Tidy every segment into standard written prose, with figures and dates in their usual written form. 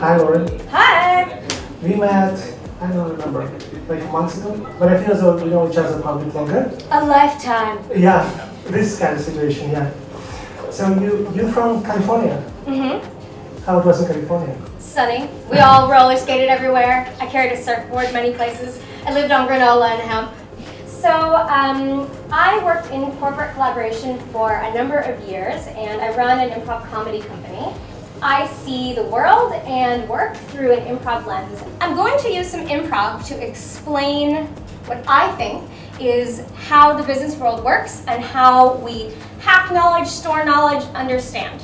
Hi, Lauren. Hi! We met, I don't remember, like months ago, but I feel as though we know each other probably longer. A lifetime. Yeah, this kind of situation, yeah. So you're from California. Mm-hmm. How it was in California? Sunny. We all roller skated everywhere. I carried a surfboard many places. I lived on granola and hemp. So I worked in corporate collaboration for a number of years, and I run an improv comedy company. I see the world and work through an improv lens. I'm going to use some improv to explain what I think is how the business world works and how we hack knowledge, store knowledge, understand.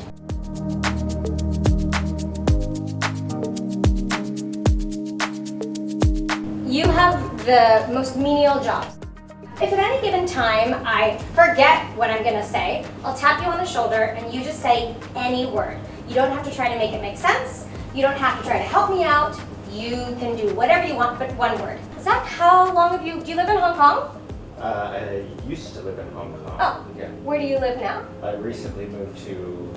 You have the most menial jobs. If at any given time I forget what I'm gonna say, I'll tap you on the shoulder and you just say any word. You don't have to try to make it make sense. You don't have to try to help me out. You can do whatever you want, but one word. Zach, how long do you live in Hong Kong? I used to live in Hong Kong. Oh, yeah. Where do you live now? I recently moved to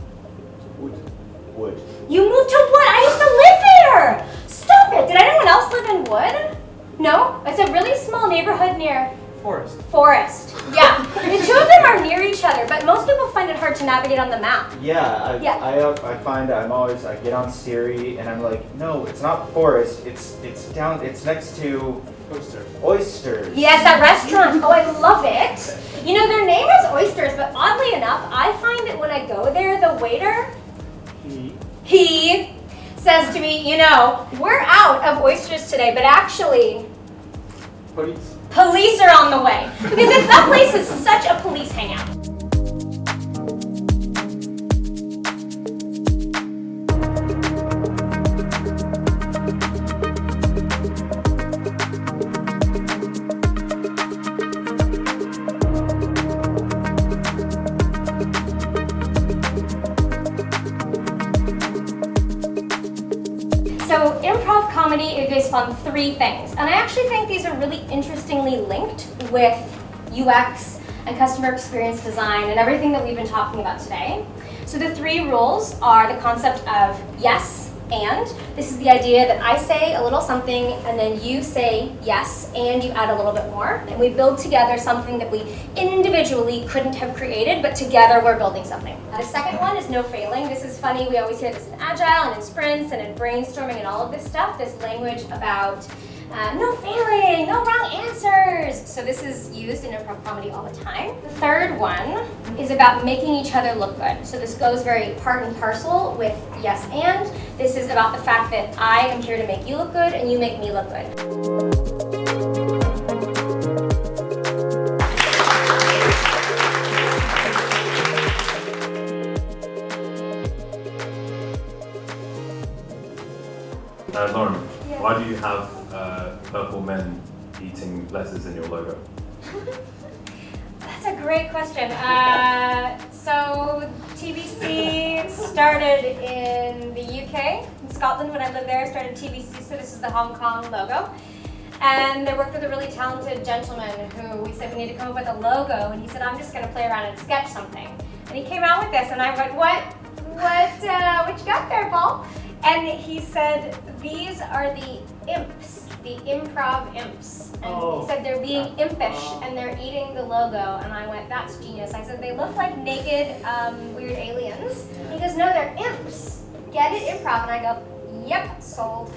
Wood. You moved to Wood? I used to live there! Stop it! Did anyone else live in Wood? No? It's a really small neighborhood near Forest. Yeah. The two of them are near each other, but most people find it hard to navigate on the map. Yeah, I find I get on Siri and I'm like, no, it's not Forest, it's next to Oysters. Yes, that restaurant. Oh, I love it. You know, their name is Oysters, but oddly enough, I find that when I go there, the waiter, he says to me, you know, we're out of oysters today, but actually, police are on the way. Because that place is such a police hangout. So improv comedy is based on three things, and I actually think these are really interestingly linked with UX and customer experience design and everything that we've been talking about today. So the three rules are the concept of yes and. This is the idea that I say a little something and then you say yes and you add a little bit more, and we build together something that we individually couldn't have created, but together we're building something. The second one is no failing. This is funny, we always hear this in Agile and in sprints and in brainstorming and all of this stuff, this language about no failing, no wrong answers. So this is used in improv comedy all the time. The third one is about making each other look good. So this goes very part and parcel with yes and. This is about the fact that I am here to make you look good and you make me look good. Lauren, why do you have purple men eating letters in your logo? That's a great question. So TBC started in the UK, in Scotland when I lived there. I started TBC, so this is the Hong Kong logo. And I worked with a really talented gentleman who we said we need to come up with a logo, and he said, I'm just going to play around and sketch something. And he came out with this, and I went, what you got there, Paul? And he said, these are the imps, the improv imps. And he said they're being impish and they're eating the logo. And I went, that's genius. I said, they look like naked, weird aliens. He goes, no, they're imps. Get it, improv? And I go, yep, sold.